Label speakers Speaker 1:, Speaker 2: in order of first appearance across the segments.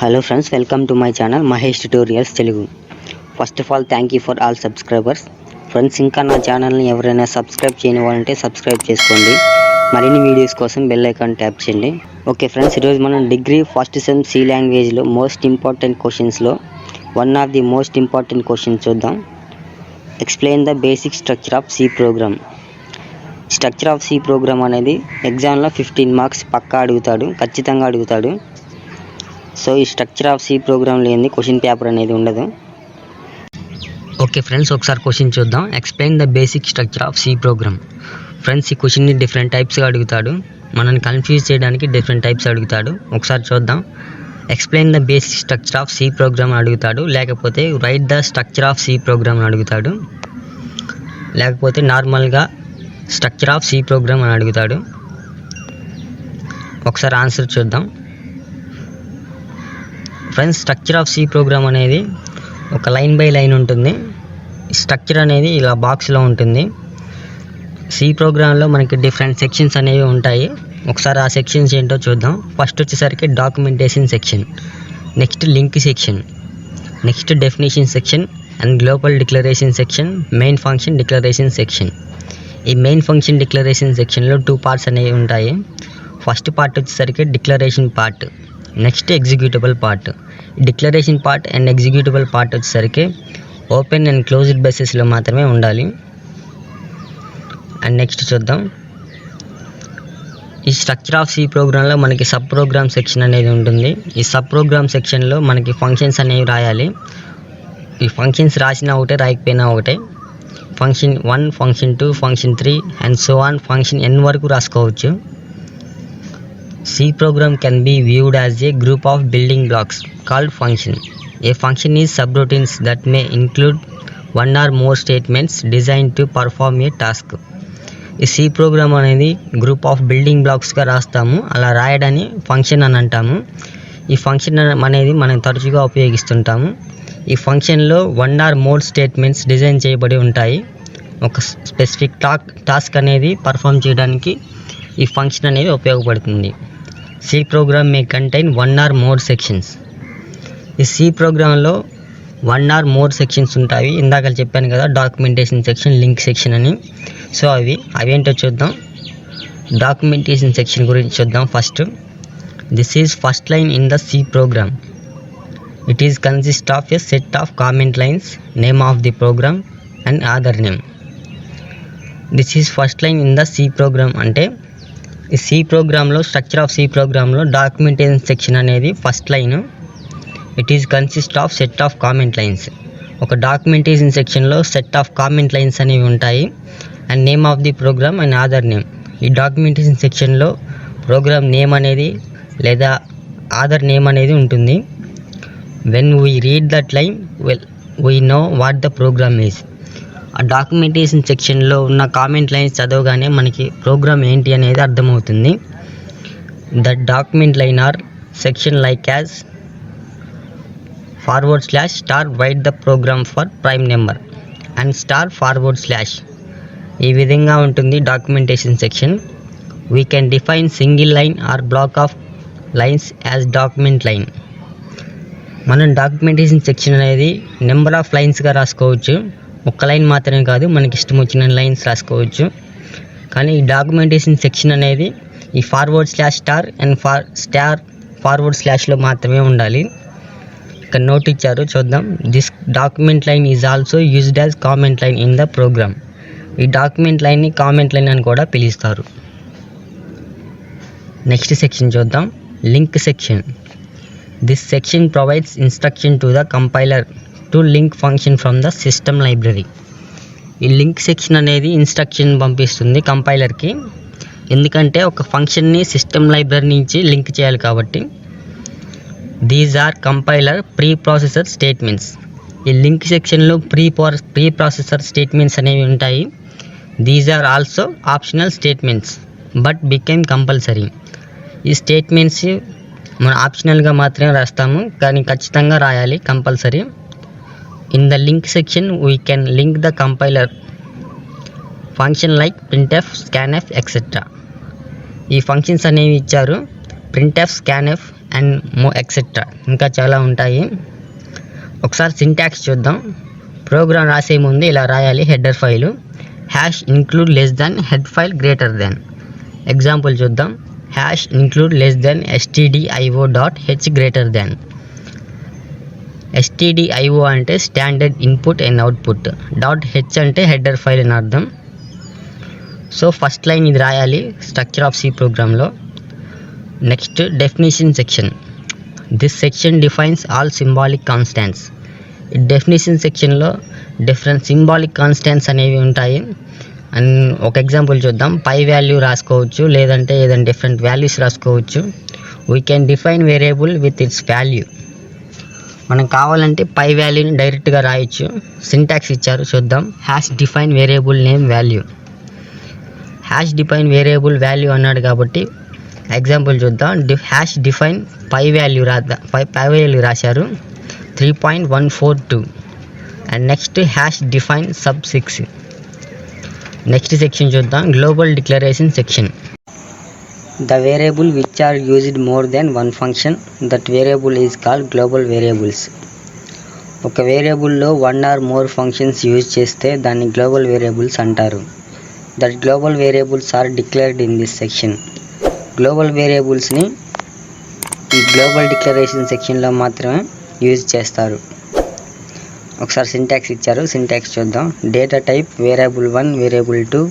Speaker 1: Hello friends, welcome to my channel Mahesh Tutorials Telugu. First of all, thank you for all subscribers. Friends, ఇంకా నా ఛానల్ని ఎవరైనా subscribe చేయని వాళ్ళంటే subscribe చేసుకోండి. మరిన్ని వీడియోస్ కోసం బెల్ ఐకాన్ ట్యాప్ చేయండి. ఓకే ఫ్రెండ్స్, ఈరోజు మనం డిగ్రీ ఫస్ట్ సెమ్ సి లాంగ్వేజ్లో మోస్ట్ ఇంపార్టెంట్ క్వశ్చన్స్లో one of the most important question చూద్దాం. Explain the basic structure of C program. Structure of C program అనేది ఎగ్జామ్లో 15 మార్క్స్ పక్కా అడుగుతాడు, ఖచ్చితంగా అడుగుతాడు. సో ఈ స్ట్రక్చర్ ఆఫ్ సి ప్రోగ్రామ్ లేని క్వశ్చన్ పేపర్ అనేది ఉండదు. ఓకే ఫ్రెండ్స్, ఒకసారి క్వశ్చన్ చూద్దాం. Explain the basic structure of C program. Friends, ఈ క్వశ్చన్ని డిఫరెంట్ టైప్స్గా అడుగుతాడు, మనల్ని కన్ఫ్యూజ్ చేయడానికి డిఫరెంట్ టైప్స్ అడుగుతాడు. ఒకసారి చూద్దాం. Explain the basic structure of C program అడుగుతాడు, లేకపోతే write the structure of C program అడుగుతాడు, లేకపోతే నార్మల్గా స్ట్రక్చర్ ఆఫ్ సి ప్రోగ్రామ్ అని అడుగుతాడు. ఒకసారి ఆన్సర్ చూద్దాం. Friends, structure of C program అనేది ఒక లైన్ బై లైన్ ఉంటుంది. స్ట్రక్చర్ అనేది ఇలా బాక్స్లో ఉంటుంది. సి ప్రోగ్రాంలో మనకి డిఫరెంట్ సెక్షన్స్ అనేవి ఉంటాయి. ఒకసారి ఆ సెక్షన్స్ ఏంటో చూద్దాం. ఫస్ట్ వచ్చేసరికి documentation section, next link section, next definition section and global declaration section, main function declaration section. ఈ మెయిన్ ఫంక్షన్ డిక్లరేషన్ సెక్షన్లో 2 పార్ట్స్ అనేవి ఉంటాయి. ఫస్ట్ పార్ట్ వచ్చేసరికి declaration part, next executable part. Declaration part and executable part వచ్చేసరికి open and closed బేసిస్లో మాత్రమే ఉండాలి. And next చూద్దాం. ఈ స్ట్రక్చర్ ఆఫ్ సి ప్రోగ్రాంలో మనకి సబ్ ప్రోగ్రామ్ సెక్షన్ అనేది ఉంటుంది. ఈ సబ్ ప్రోగ్రామ్ సెక్షన్లో మనకి ఫంక్షన్స్ అనేవి రాయాలి. ఈ ఫంక్షన్స్ రాసినా ఒకటే, రాయకపోయినా ఒకటే. Function 1, function 2, function 3 and so on function n వరకు రాసుకోవచ్చు. C program can be viewed as a group of building blocks called function. A function is subroutines that may include one or more statements designed to perform a task. ఈ C program అనేది group of building బ్లాక్స్గా రాస్తాము. అలా రాయడాన్ని function అని అంటాము. ఈ function అనేది మనం తరచుగా ఉపయోగిస్తుంటాము. ఈ ఫంక్షన్లో 1 or more స్టేట్మెంట్స్ డిజైన్ చేయబడి ఉంటాయి. ఒక స్పెసిఫిక్ టాస్క్ అనేది పర్ఫామ్ చేయడానికి ఈ ఫంక్షన్ అనేది ఉపయోగపడుతుంది. C program may contain 1 or more sections. ఈ సి ప్రోగ్రాంలో 1 or more సెక్షన్స్ ఉంటాయి. ఇందాక చెప్పాను కదా, డాక్యుమెంటేషన్ సెక్షన్, లింక్ సెక్షన్ అని. సో అవేంటో చూద్దాం. డాక్యుమెంటేషన్ సెక్షన్ గురించి చూద్దాం. First, this is first line in the C program. It is consist of a set of comment lines, name of the program and author name. This is first line in the C program అంటే ఈ C ప్రోగ్రాంలో, structure of C ప్రోగ్రాంలో documentation section అనేది first line. It is consist of set of comment lines. ఒక documentation సెక్షన్లో set of comment lines అనేవి ఉంటాయి. And name of the program and author name. ఈ డాక్యుమెంటేషన్ సెక్షన్లో ప్రోగ్రామ్ నేమ్ అనేది లేదా ఆథర్ నేమ్ అనేది ఉంటుంది. When we read that line we know what the program is. ఆ డాక్యుమెంటేషన్ సెక్షన్లో ఉన్న కామెంట్ లైన్స్ చదవగానే మనకి ప్రోగ్రామ్ ఏంటి అనేది అర్థమవుతుంది. The document line or section like as /* write the program for prime number and */. ఈ విధంగా ఉంటుంది documentation section. We can define single line or block of lines as document line. మనం documentation section అనేది number of లైన్స్గా రాసుకోవచ్చు. ఒక్క line మాత్రమే కాదు, మనకి ఇష్టం వచ్చిన లైన్స్ రాసుకోవచ్చు. కానీ ఈ డాక్యుమెంటేషన్ సెక్షన్ అనేది ఈ /* అండ్ */లో మాత్రమే ఉండాలి. ఇక్కడ నోట్ ఇచ్చారు, చూద్దాం. This document line is also used as comment line in the program. ఈ డాక్యుమెంట్ లైన్ని కామెంట్ లైన్ అని కూడా పిలుస్తారు. నెక్స్ట్ సెక్షన్ చూద్దాం. Link section. This section provides instruction to the compiler to link function from the system library. ఈ link section అనేది instruction పంపిస్తుంది కంపైలర్కి. ఎందుకంటే ఒక ఫంక్షన్ని సిస్టమ్ లైబ్రరీ నుంచి లింక్ చేయాలి కాబట్టి. These are compiler preprocessor statements. ఈ లింక్ సెక్షన్లో ప్రీ ప్రాసెసర్ స్టేట్మెంట్స్ అనేవి ఉంటాయి. These are also optional statements but became compulsory. ఈ స్టేట్మెంట్స్ మనం ఆప్షనల్గా మాత్రమే రాస్తాము, కానీ ఖచ్చితంగా రాయాలి, compulsory. In the link section, we can link the compiler function like printf, scanf, etc. ఈ ఫంక్షన్స్ అనేవి ఇచ్చారు. printf, scanf అండ్ ఎక్సెట్రా ఇంకా చాలా ఉంటాయి. ఒకసారి సింటాక్స్ చూద్దాం. ప్రోగ్రామ్ రాసే ముందు ఇలా రాయాలి. Header file #include less than head file greater than. Example చూద్దాం. #include less than stdio.h greater than. stdio అంటే standard input and output, .h అంటే హెడర్ ఫైల్ అని అర్థం. సో ఫస్ట్ లైన్ ఇది రాయాలి స్ట్రక్చర్ ఆఫ్ సి ప్రోగ్రామ్లో. Next definition section. This section defines all symbolic constants. ఈ definition సెక్షన్లో డిఫరెంట్ సింబాలిక్ కాన్స్టాంట్స్ అనేవి ఉంటాయి. అండ్ ఒక ఎగ్జాంపుల్ చూద్దాం. పై వాల్యూ రాసుకోవచ్చు, లేదంటే ఏదైనా డిఫరెంట్ వాల్యూస్ రాసుకోవచ్చు. We can define variable with its value. మనం కావాలంటే పై వాల్యూని డైరెక్ట్గా రాయొచ్చు. సింటాక్స్ ఇచ్చారు చూద్దాం. #define variable name value. #define variable value అన్నాడు కాబట్టి ఎగ్జాంపుల్ చూద్దాం. #define పై వాల్యూ రాశారు 3.142. And next #define sub6. Next section చూద్దాం. Global declaration section. The variable which are used more than one function, that variable is called global variables. ఒక వేరియబుల్లో 1 or more functions use చేస్తే దాన్ని global variables అంటారు. That global variables are declared in this section. గ్లోబల్ వేరియబుల్స్ని ఈ global declaration సెక్షన్లో మాత్రమే యూజ్ చేస్తారు. ఒకసారి సింటాక్స్ ఇచ్చారు. సింటాక్స్ చూద్దాం. Data type variable 1, variable 2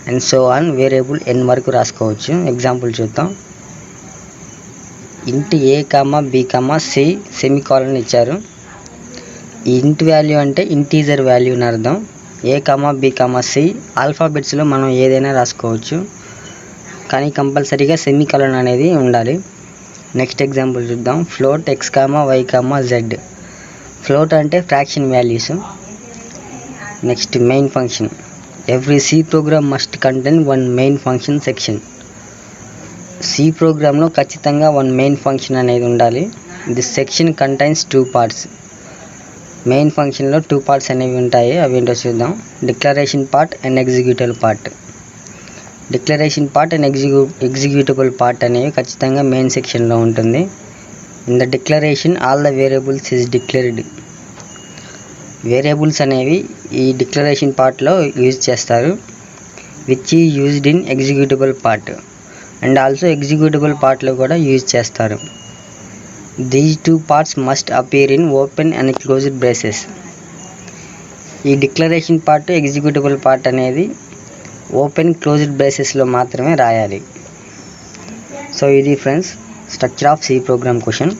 Speaker 1: and so on variable n వరకు రాసుకోవచ్చు. ఎగ్జాంపుల్ చూద్దాం. ఇంట్ a, b, c సెమీకాలన్ ఇచ్చారు. ఈ ఇంట్ వాల్యూ అంటే ఇంటీజర్ వాల్యూ అని అర్థం. a, b, c ఆల్ఫాబెట్స్లో మనం ఏదైనా రాసుకోవచ్చు, కానీ కంపల్సరీగా సెమీకాలన్ అనేది ఉండాలి. నెక్స్ట్ ఎగ్జాంపుల్ చూద్దాం. Float x, y, z. Float అంటే fraction values. Next main function. Every C program must contain one main function section. C ప్రోగ్రాంలో ఖచ్చితంగా వన్ మెయిన్ ఫంక్షన్ అనేది ఉండాలి. This section contains 2 parts. Main ఫంక్షన్లో 2 parts అనేవి ఉంటాయి. అవి ఏంటో చూద్దాం. Declaration part and executable part. Declaration part and executable part అనేవి ఖచ్చితంగా మెయిన్ సెక్షన్లో ఉంటుంది. In the declaration all the variables is declared. Variables అనేవి ఈ డిక్లరేషన్ పార్ట్లో యూజ్ చేస్తారు. Which is used in executable part and also executable పార్ట్లో కూడా యూజ్ చేస్తారు. These 2 parts must appear in open and closed braces. ఈ డిక్లరేషన్ పార్ట్, ఎగ్జిక్యూటబుల్ పార్ట్ అనేది open closed బ్రేసెస్లో మాత్రమే రాయాలి. సో ఇది friends structure of C program question.